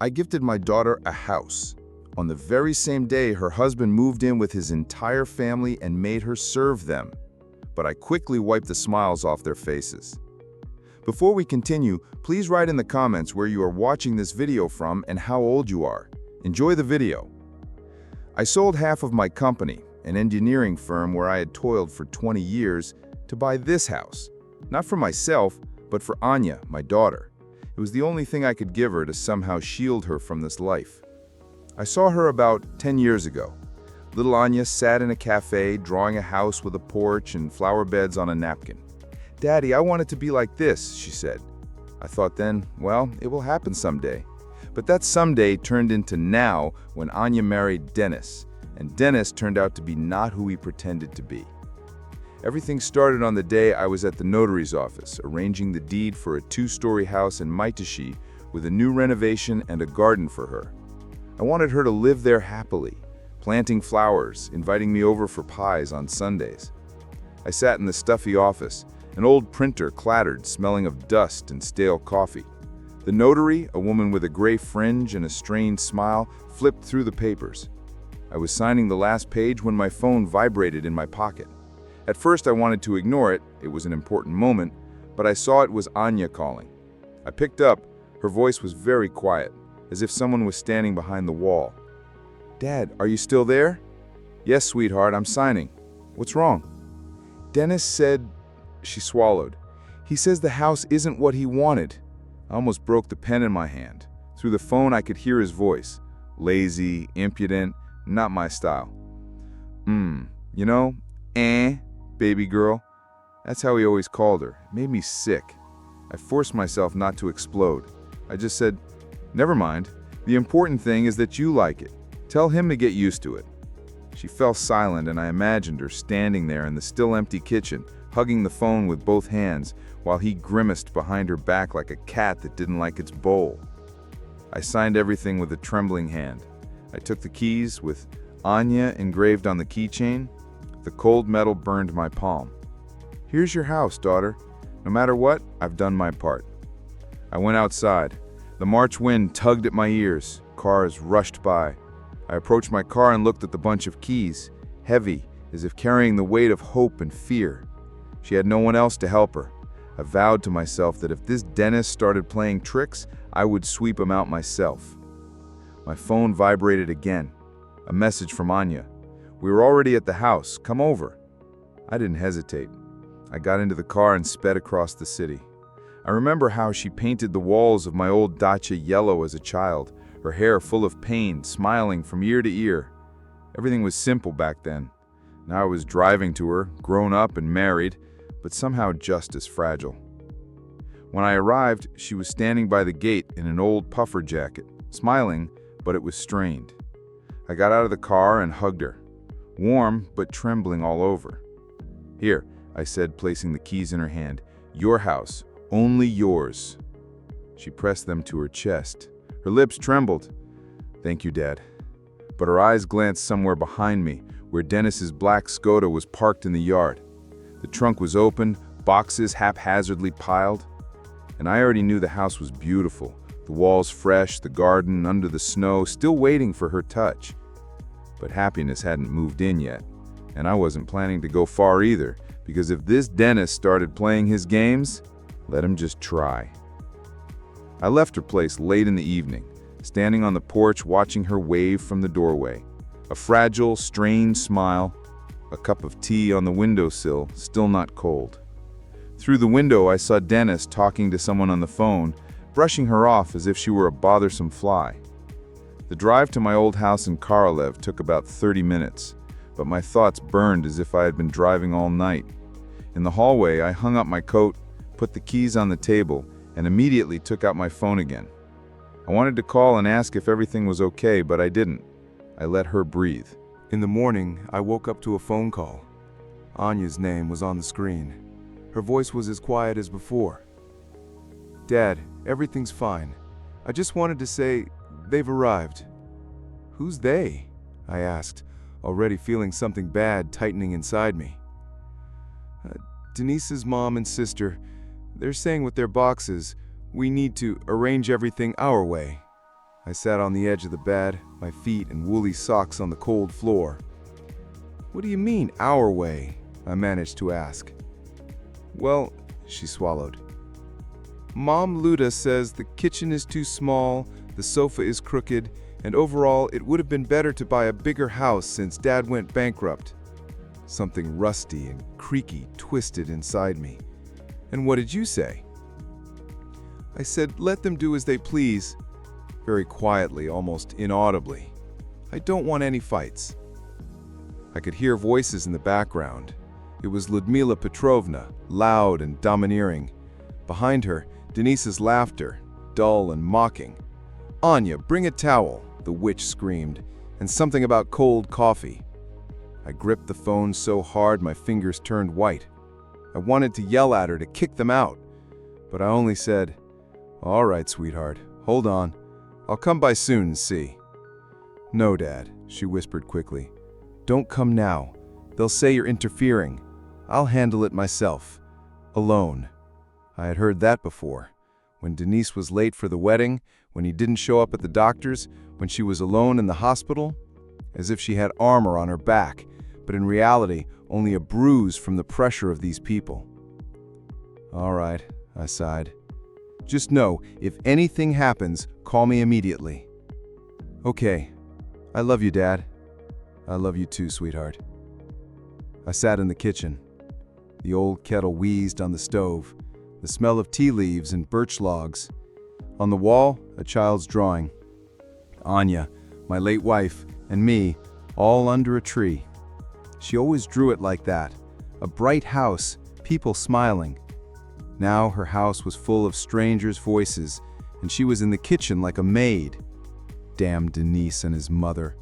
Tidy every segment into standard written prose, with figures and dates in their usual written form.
I gifted my daughter a house. On the very same day, her husband moved in with his entire family and made her serve them. But I quickly wiped the smiles off their faces. Before we continue, please write in the comments where you are watching this video from and how old you are. Enjoy the video. I sold half of my company, an engineering firm where I had toiled for 20 years, to buy this house. Not for myself, but for Anya, my daughter. It was the only thing I could give her to somehow shield her from this life. I saw her about 10 years ago. Little Anya sat in a cafe, drawing a house with a porch and flower beds on a napkin. "Daddy, I want it to be like this," she said. I thought then, well, it will happen someday. But that someday turned into now when Anya married Dennis, and Dennis turned out to be not who he pretended to be. Everything started on the day I was at the notary's office, arranging the deed for a 2-story house in Maitashi with a new renovation and a garden for her. I wanted her to live there happily, planting flowers, inviting me over for pies on Sundays. I sat in the stuffy office. An old printer clattered, smelling of dust and stale coffee. The notary, a woman with a gray fringe and a strained smile, flipped through the papers. I was signing the last page when my phone vibrated in my pocket. At first I wanted to ignore it, it was an important moment, but I saw it was Anya calling. I picked up. Her voice was very quiet, as if someone was standing behind the wall. "Dad, are you still there?" "Yes, sweetheart, I'm signing. What's wrong?" "Dennis said..." She swallowed. "He says the house isn't what he wanted." I almost broke the pen in my hand. Through the phone I could hear his voice. Lazy, impudent, not my style. You know, baby girl. That's how he always called her. It made me sick. I forced myself not to explode. I just said, "Never mind. The important thing is that you like it. Tell him to get used to it." She fell silent, and I imagined her standing there in the still empty kitchen, hugging the phone with both hands, while he grimaced behind her back like a cat that didn't like its bowl. I signed everything with a trembling hand. I took the keys with Anya engraved on the keychain. The cold metal burned my palm. "Here's your house, daughter. No matter what, I've done my part." I went outside. The March wind tugged at my ears. Cars rushed by. I approached my car and looked at the bunch of keys, heavy, as if carrying the weight of hope and fear. She had no one else to help her. I vowed to myself that if this Dennis started playing tricks, I would sweep him out myself. My phone vibrated again. A message from Anya. "We were already at the house. Come over." I didn't hesitate. I got into the car and sped across the city. I remember how she painted the walls of my old dacha yellow as a child, her hair full of pain, smiling from ear to ear. Everything was simple back then. Now I was driving to her, grown up and married, but somehow just as fragile. When I arrived, she was standing by the gate in an old puffer jacket, smiling, but it was strained. I got out of the car and hugged her, warm but trembling all over. "Here," I said, placing the keys in her hand. "Your house, only yours." She pressed them to her chest. Her lips trembled. "Thank you, Dad." But her eyes glanced somewhere behind me, where Dennis's black Skoda was parked in the yard. The trunk was open, boxes haphazardly piled. And I already knew the house was beautiful, the walls fresh, the garden under the snow, still waiting for her touch. But happiness hadn't moved in yet, and I wasn't planning to go far either, because if this Dennis started playing his games, let him just try. I left her place late in the evening, standing on the porch watching her wave from the doorway. A fragile, strained smile, a cup of tea on the windowsill, still not cold. Through the window I saw Dennis talking to someone on the phone, brushing her off as if she were a bothersome fly. The drive to my old house in Korolev took about 30 minutes, but my thoughts burned as if I had been driving all night. In the hallway, I hung up my coat, put the keys on the table, and immediately took out my phone again. I wanted to call and ask if everything was okay, but I didn't. I let her breathe. In the morning, I woke up to a phone call. Anya's name was on the screen. Her voice was as quiet as before. "Dad, everything's fine. I just wanted to say they've arrived." "Who's they?" I asked, already feeling something bad tightening inside me. "Denise's mom and sister. They're saying with their boxes, we need to arrange everything our way." I sat on the edge of the bed, my feet in woolly socks on the cold floor. "What do you mean, our way?" I managed to ask. "Well," she swallowed. "Mom Luda says the kitchen is too small, the sofa is crooked, and overall it would have been better to buy a bigger house since Dad went bankrupt." Something rusty and creaky twisted inside me. "And what did you say?" I said, "Let them do as they please," very quietly, almost inaudibly. "I don't want any fights." I could hear voices in the background. It was Ludmila Petrovna, loud and domineering. Behind her, Denise's laughter, dull and mocking. "Anya, bring a towel," the witch screamed, and something about cold coffee. I gripped the phone so hard my fingers turned white. I wanted to yell at her to kick them out, but I only said, "All right, sweetheart, hold on. I'll come by soon and see." "No, Dad," she whispered quickly. "Don't come now. They'll say you're interfering. I'll handle it myself. Alone." I had heard that before. When Denise was late for the wedding, when he didn't show up at the doctor's, when she was alone in the hospital. As if she had armor on her back, but in reality, only a bruise from the pressure of these people. "All right," I sighed. "Just know, if anything happens, call me immediately." "Okay. I love you, Dad." "I love you too, sweetheart." I sat in the kitchen. The old kettle wheezed on the stove, the smell of tea leaves and birch logs. On the wall, a child's drawing. Anya, my late wife, and me, all under a tree. She always drew it like that, a bright house, people smiling. Now her house was full of strangers' voices, and she was in the kitchen like a maid. Damn Denise and his mother.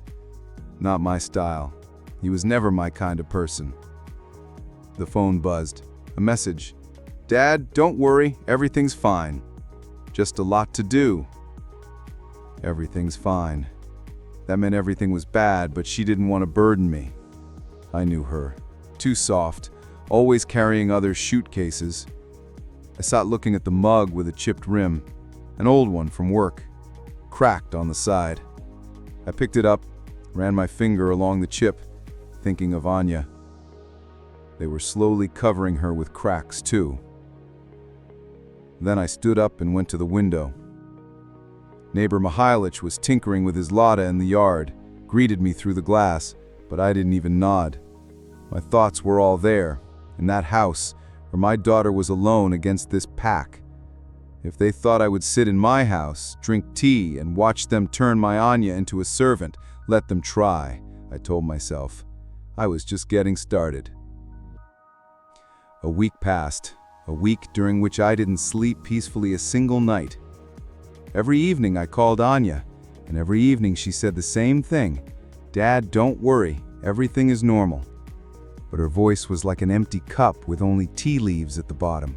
Not my style. He was never my kind of person. The phone buzzed. A message. "Dad, don't worry, everything's fine. Just a lot to do." Everything's fine. That meant everything was bad, but she didn't want to burden me. I knew her. Too soft, always carrying others' suitcases. I sat looking at the mug with a chipped rim, an old one from work, cracked on the side. I picked it up, ran my finger along the chip, thinking of Anya. They were slowly covering her with cracks, too. Then I stood up and went to the window. Neighbor Mihailich was tinkering with his Lada in the yard, greeted me through the glass, but I didn't even nod. My thoughts were all there, in that house, where my daughter was alone against this pack. If they thought I would sit in my house, drink tea, and watch them turn my Anya into a servant, let them try, I told myself. I was just getting started. A week passed, a week during which I didn't sleep peacefully a single night. Every evening I called Anya, and every evening she said the same thing. "Dad, don't worry, everything is normal." But her voice was like an empty cup with only tea leaves at the bottom.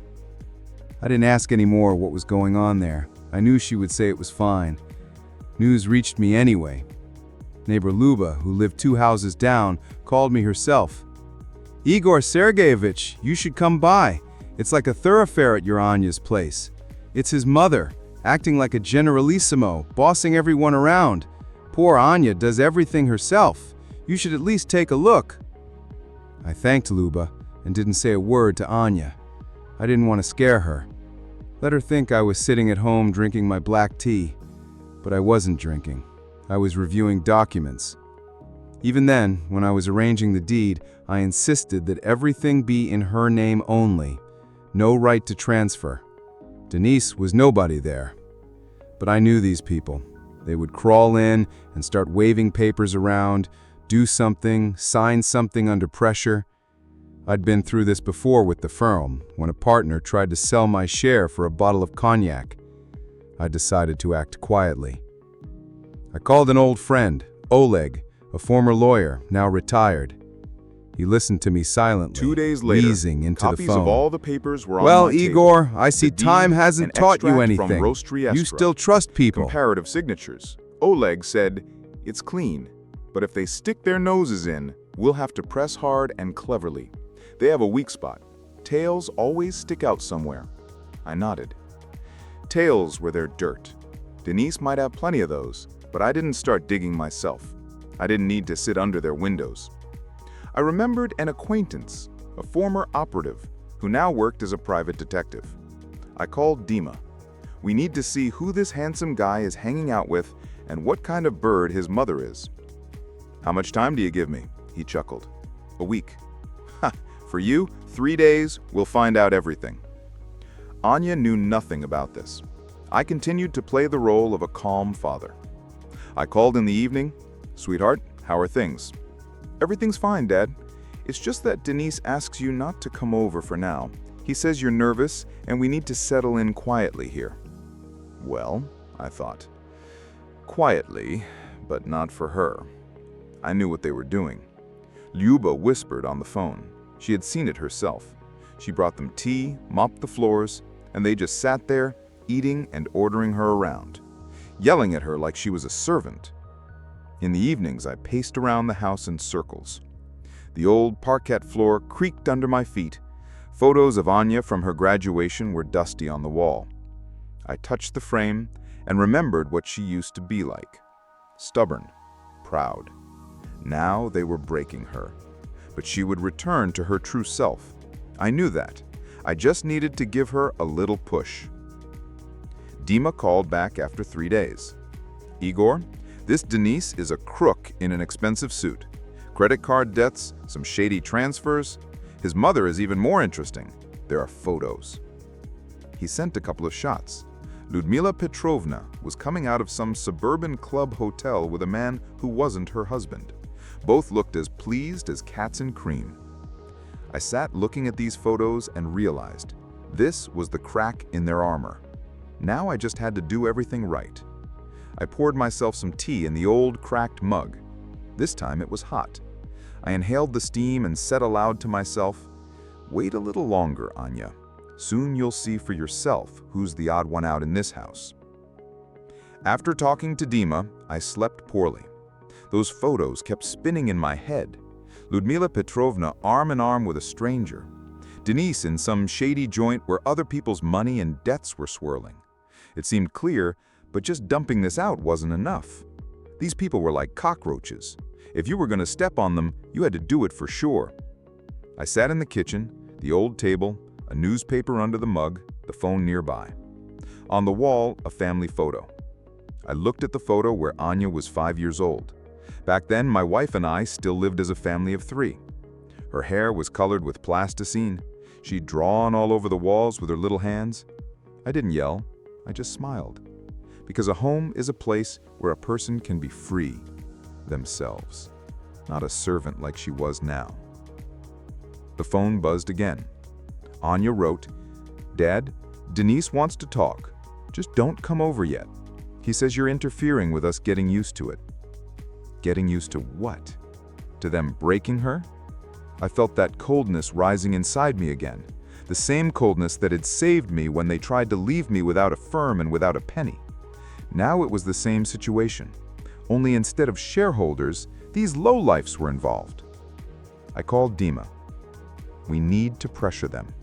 I didn't ask any more what was going on there. I knew she would say it was fine. News reached me anyway. Neighbor Luba, who lived 2 houses down, called me herself. "Igor Sergeyevich, you should come by. It's like a thoroughfare at your Anya's place. It's his mother, acting like a generalissimo, bossing everyone around. Poor Anya does everything herself. You should at least take a look." I thanked Luba and didn't say a word to Anya. I didn't want to scare her. Let her think I was sitting at home drinking my black tea. But I wasn't drinking. I was reviewing documents. Even then, when I was arranging the deed, I insisted that everything be in her name only. No right to transfer. Denise was nobody there. But I knew these people. They would crawl in and start waving papers around, do something, sign something under pressure. I'd been through this before with the firm, when a partner tried to sell my share for a bottle of cognac. I decided to act quietly. I called an old friend, Oleg, a former lawyer, now retired. He listened to me silently, 2 days later, wheezing into the copies phone. of all the papers were on "Well, my table. Igor, I see The deed, time hasn't an taught you extract from anything. Rostriestra, You still trust people." comparative signatures. Oleg said, "It's clean, but if they stick their noses in, we'll have to press hard and cleverly. They have a weak spot. Tails always stick out somewhere." I nodded. Tails were their dirt. Denise might have plenty of those, but I didn't start digging myself. I didn't need to sit under their windows. I remembered an acquaintance, a former operative, who now worked as a private detective. I called Dima. We need to see who this handsome guy is hanging out with and what kind of bird his mother is. How much time do you give me? He chuckled. A week. Ha, for you, 3 days, we'll find out everything. Anya knew nothing about this. I continued to play the role of a calm father. I called in the evening. Sweetheart, how are things? Everything's fine, Dad. It's just that Denise asks you not to come over for now. He says you're nervous and we need to settle in quietly here. Well, I thought. Quietly, but not for her. I knew what they were doing. Lyuba whispered on the phone. She had seen it herself. She brought them tea, mopped the floors, and they just sat there, eating and ordering her around, yelling at her like she was a servant. In the evenings, I paced around the house in circles. The old parquet floor creaked under my feet. Photos of Anya from her graduation were dusty on the wall. I touched the frame and remembered what she used to be like. Stubborn, proud. Now they were breaking her. But she would return to her true self. I knew that. I just needed to give her a little push. Dima called back after 3 days. Igor, this Denise is a crook in an expensive suit. Credit card debts, some shady transfers. His mother is even more interesting. There are photos. He sent a couple of shots. Ludmila Petrovna was coming out of some suburban club hotel with a man who wasn't her husband. Both looked as pleased as cats in cream. I sat looking at these photos and realized this was the crack in their armor. Now I just had to do everything right. I poured myself some tea in the old cracked mug. This time it was hot. I inhaled the steam and said aloud to myself, "Wait a little longer, Anya. Soon you'll see for yourself who's the odd one out in this house." After talking to Dima, I slept poorly. Those photos kept spinning in my head. Ludmila Petrovna arm in arm with a stranger. Denise in some shady joint where other people's money and debts were swirling. It seemed clear, but just dumping this out wasn't enough. These people were like cockroaches. If you were going to step on them, you had to do it for sure. I sat in the kitchen, the old table, a newspaper under the mug, the phone nearby. On the wall, a family photo. I looked at the photo where Anya was 5 years old. Back then, my wife and I still lived as a family of 3. Her hair was colored with plasticine. She'd drawn all over the walls with her little hands. I didn't yell, I just smiled. Because a home is a place where a person can be free, themselves, not a servant like she was now. The phone buzzed again. Anya wrote, "Dad, Denise wants to talk. Just don't come over yet. He says you're interfering with us getting used to it." Getting used to what? To them breaking her? I felt that coldness rising inside me again. The same coldness that had saved me when they tried to leave me without a firm and without a penny. Now it was the same situation. Only instead of shareholders, these lowlifes were involved. I called Dima. "We need to pressure them."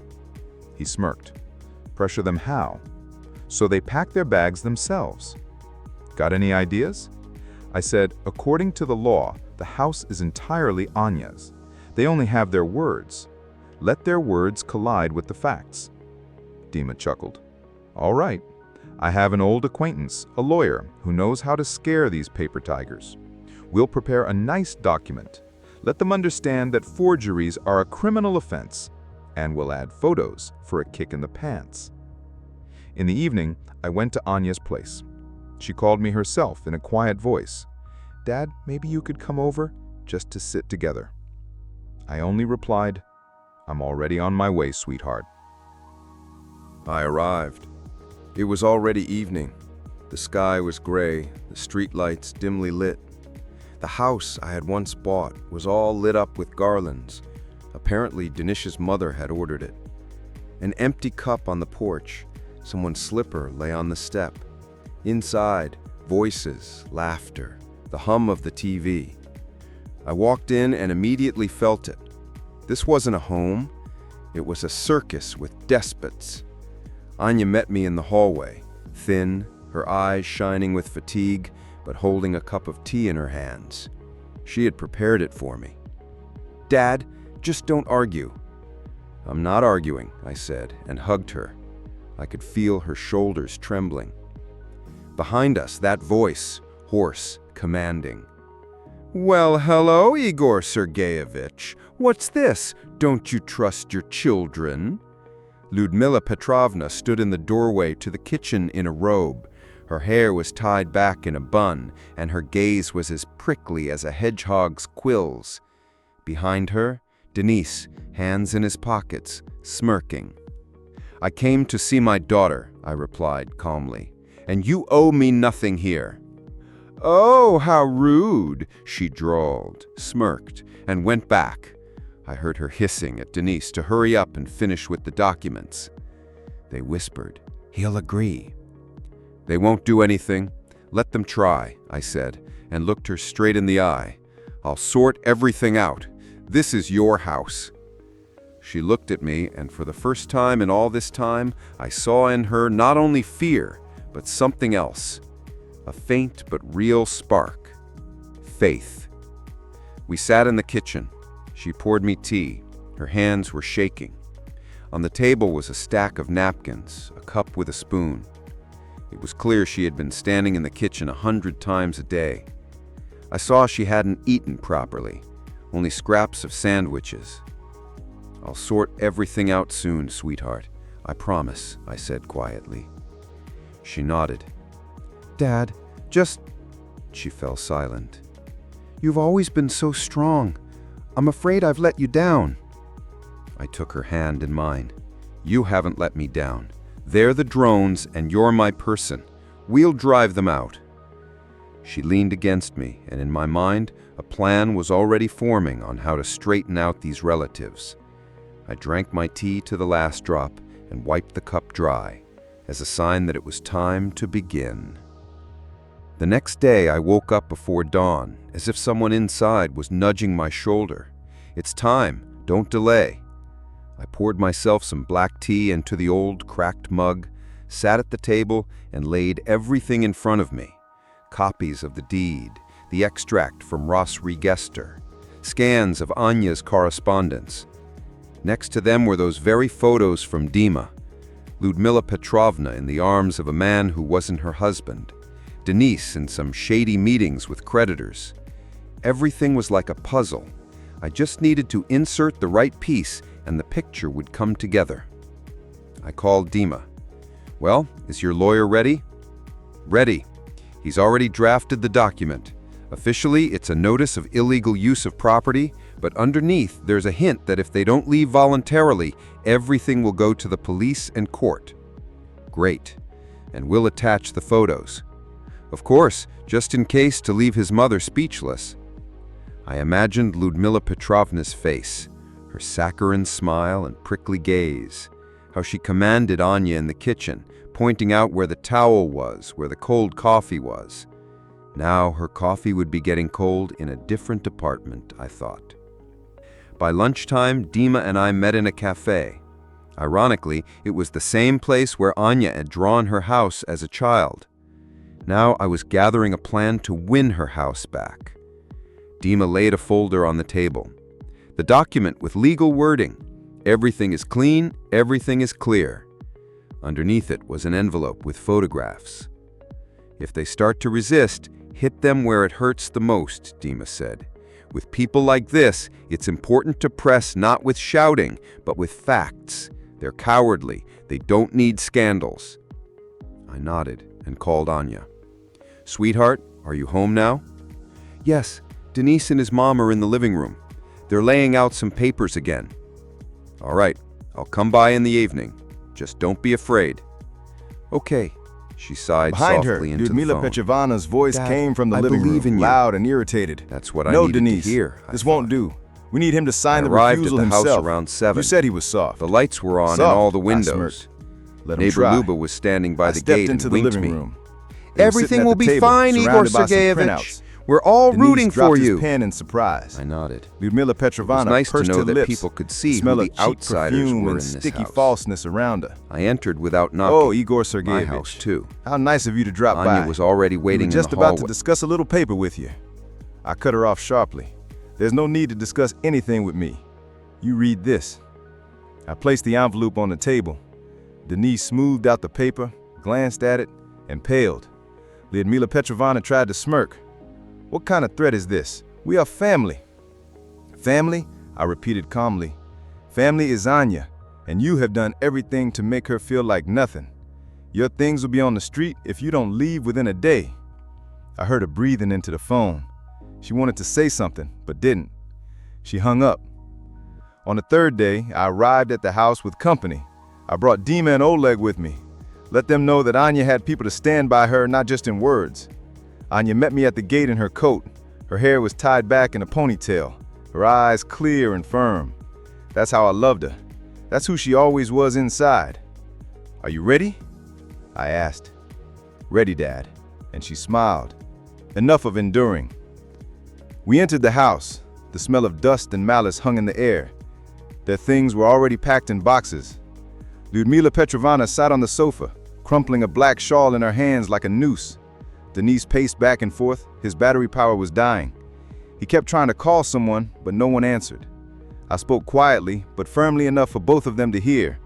He smirked. "Pressure them how?" "So they pack their bags themselves." "Got any ideas?" I said, "According to the law, the house is entirely Anya's. They only have their words. Let their words collide with the facts." Dima chuckled. "All right. I have an old acquaintance, a lawyer, who knows how to scare these paper tigers. We'll prepare a nice document. Let them understand that forgeries are a criminal offense, and we'll add photos for a kick in the pants." In the evening, I went to Anya's place. She called me herself in a quiet voice. "Dad, maybe you could come over just to sit together." I only replied, "I'm already on my way, sweetheart." I arrived. It was already evening. The sky was gray, the street lights dimly lit. The house I had once bought was all lit up with garlands. Apparently, Denish's mother had ordered it. An empty cup on the porch. Someone's slipper lay on the step. Inside, voices, laughter, the hum of the TV. I walked in and immediately felt it. This wasn't a home. It was a circus with despots. Anya met me in the hallway, thin, her eyes shining with fatigue, but holding a cup of tea in her hands. She had prepared it for me. "Dad, just don't argue." "I'm not arguing," I said, and hugged her. I could feel her shoulders trembling. Behind us, that voice, hoarse, commanding. "Well, hello, Igor Sergeyevich. What's this? Don't you trust your children?" Lyudmila Petrovna stood in the doorway to the kitchen in a robe. Her hair was tied back in a bun, and her gaze was as prickly as a hedgehog's quills. Behind her, Denis, hands in his pockets, smirking. "I came to see my daughter," I replied calmly, "and you owe me nothing here." "Oh, how rude," she drawled, smirked, and went back. I heard her hissing at Denis to hurry up and finish with the documents. They whispered, "He'll agree." "They won't do anything. Let them try," I said, and looked her straight in the eye. "I'll sort everything out. This is your house." She looked at me, and for the first time in all this time, I saw in her not only fear, but something else. A faint but real spark. Faith. We sat in the kitchen. She poured me tea. Her hands were shaking. On the table was a stack of napkins, a cup with a spoon. It was clear she had been standing in the kitchen 100 times a day. I saw she hadn't eaten properly, only scraps of sandwiches. "I'll sort everything out soon, sweetheart. I promise," I said quietly. She nodded. "Dad, just..." She fell silent. "You've always been so strong. I'm afraid I've let you down." I took her hand in mine. "You haven't let me down. They're the drones, and you're my person. We'll drive them out." She leaned against me, and in my mind, a plan was already forming on how to straighten out these relatives. I drank my tea to the last drop and wiped the cup dry, as a sign that it was time to begin. The next day, I woke up before dawn, as if someone inside was nudging my shoulder. "It's time. Don't delay." I poured myself some black tea into the old, cracked mug, sat at the table, and laid everything in front of me. Copies of the deed, the extract from Ross Regester, scans of Anya's correspondence. Next to them were those very photos from Dima. Lyudmila Petrovna in the arms of a man who wasn't her husband. Denis in some shady meetings with creditors. Everything was like a puzzle. I just needed to insert the right piece and the picture would come together. I called Dima. "Well, is your lawyer ready?" "Ready. He's already drafted the document. Officially, it's a notice of illegal use of property, but underneath there's a hint that if they don't leave voluntarily, everything will go to the police and court." "Great. And we'll attach the photos." "Of course, just in case to leave his mother speechless." I imagined Lyudmila Petrovna's face, her saccharine smile and prickly gaze, how she commanded Anya in the kitchen, pointing out where the towel was, where the cold coffee was. Now her coffee would be getting cold in a different department, I thought. By lunchtime, Dima and I met in a cafe. Ironically, it was the same place where Anya had drawn her house as a child. Now I was gathering a plan to win her house back. Dima laid a folder on the table. The document with legal wording. Everything is clean, everything is clear. Underneath it was an envelope with photographs. "If they start to resist, hit them where it hurts the most," Dima said. "With people like this, it's important to press not with shouting, but with facts. They're cowardly. They don't need scandals." I nodded and called Anya. "Sweetheart, are you home now?" "Yes, Denis and his mom are in the living room. They're laying out some papers again." "All right, I'll come by in the evening. Just don't be afraid." "Okay," she sighed Behind her, softly into the Lyudmila phone. Petrovna's voice "Dad, came from the I living believe room, in you." loud and irritated. That's what I "No, needed Denise, to hear. I this won't thought. do. We need him to sign I the arrived refusal at the house himself. around 7. You said he was soft." The lights were on in Soft, all the I windows. smirked. "Let him Neighbor try." Luba was standing by I the stepped gate into and the winked living me. room. They were sitting "Everything at will the be table, fine, Igor surrounded by some Sergeyevich. printouts. We're all Denise rooting dropped for his you. pen in surprise. I nodded. Lyudmila It was Petrovna nice to pursed know her that lips. people could see Smell who of the cheap outsiders perfume were in and this sticky house. falseness around her. I entered without knocking. Oh, Igor My Sergeyevich. house, too. How nice of you to drop by. Anya was already We waiting were just in the about hallway. to discuss a little paper with you. I cut her off sharply. There's no need to discuss anything with me. You read this. I placed the envelope on the table. Denise smoothed out the paper, glanced at it, and paled. Lyudmila Petrovna tried to smirk. What kind of threat is this? We are family. Family? I repeated calmly. Family is Anya, and you have done everything to make her feel like nothing. Your things will be on the street if you don't leave within a day. I heard her breathing into the phone. She wanted to say something, but didn't. She hung up. On the third day, I arrived at the house with company. I brought Dima and Oleg with me. Let them know that Anya had people to stand by her, not just in words. Anya met me at the gate in her coat. Her hair was tied back in a ponytail, her eyes clear and firm. That's how I loved her. That's who she always was inside. Are you ready? I asked. Ready, Dad. And she smiled. Enough of enduring. We entered the house. The smell of dust and malice hung in the air. Their things were already packed in boxes. Lyudmila Petrovna sat on the sofa, crumpling a black shawl in her hands like a noose. Denise paced back and forth. His battery power was dying. He kept trying to call someone, but no one answered. I spoke quietly, but firmly enough for both of them to hear.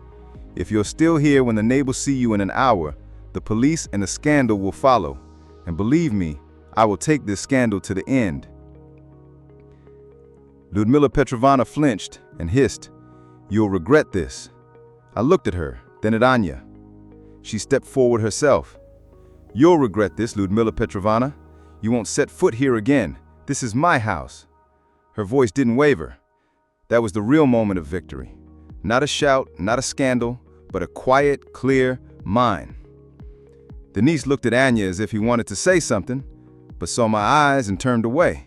If you're still here when the neighbors see you in an hour, the police and the scandal will follow. And believe me, I will take this scandal to the end. Lyudmila Petrovna flinched and hissed, "You'll regret this." I looked at her, then at Anya. She stepped forward herself. "You'll regret this, Lyudmila Petrovna. You won't set foot here again. This is my house." Her voice didn't waver. That was the real moment of victory. Not a shout, not a scandal, but a quiet, clear mine. Denise looked at Anya as if he wanted to say something, but saw my eyes and turned away.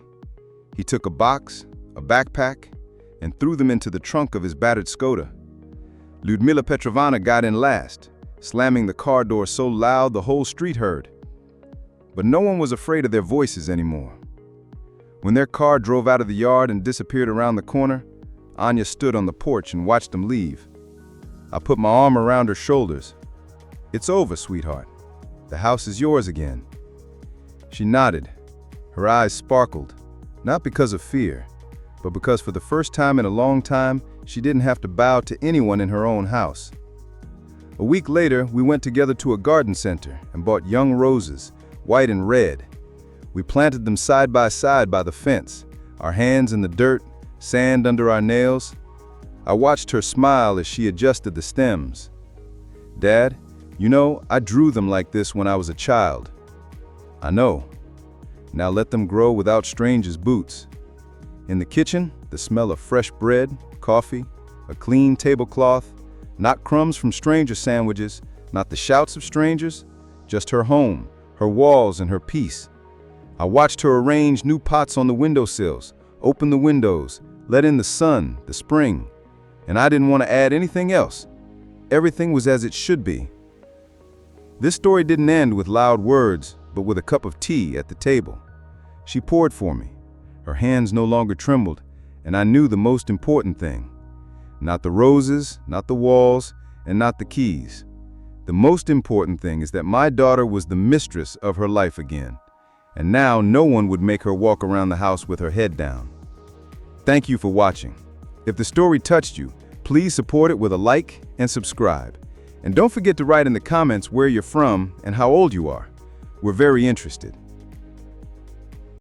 He took a box, a backpack, and threw them into the trunk of his battered Skoda. Lyudmila Petrovna got in last, slamming the car door so loud the whole street heard. But no one was afraid of their voices anymore. When their car drove out of the yard and disappeared around the corner, Anya stood on the porch and watched them leave. I put my arm around her shoulders. "It's over, sweetheart. The house is yours again." She nodded. Her eyes sparkled, not because of fear, but because for the first time in a long time, she didn't have to bow to anyone in her own house. A week later, we went together to a garden center and bought young roses, white and red. We planted them side by the fence, our hands in the dirt, sand under our nails. I watched her smile as she adjusted the stems. "Dad, you know, I drew them like this when I was a child." "I know. Now let them grow without strangers' boots." In the kitchen, the smell of fresh bread, coffee, a clean tablecloth, not crumbs from stranger sandwiches, not the shouts of strangers, just her home, her walls and her peace. I watched her arrange new pots on the windowsills, open the windows, let in the sun, the spring, and I didn't want to add anything else. Everything was as it should be. This story didn't end with loud words, but with a cup of tea at the table. She poured for me. Her hands no longer trembled, and I knew the most important thing. Not the roses, not the walls, and not the keys. The most important thing is that my daughter was the mistress of her life again, and now no one would make her walk around the house with her head down. Thank you for watching. If the story touched you, please support it with a like and subscribe. And don't forget to write in the comments where you're from and how old you are. We're very interested.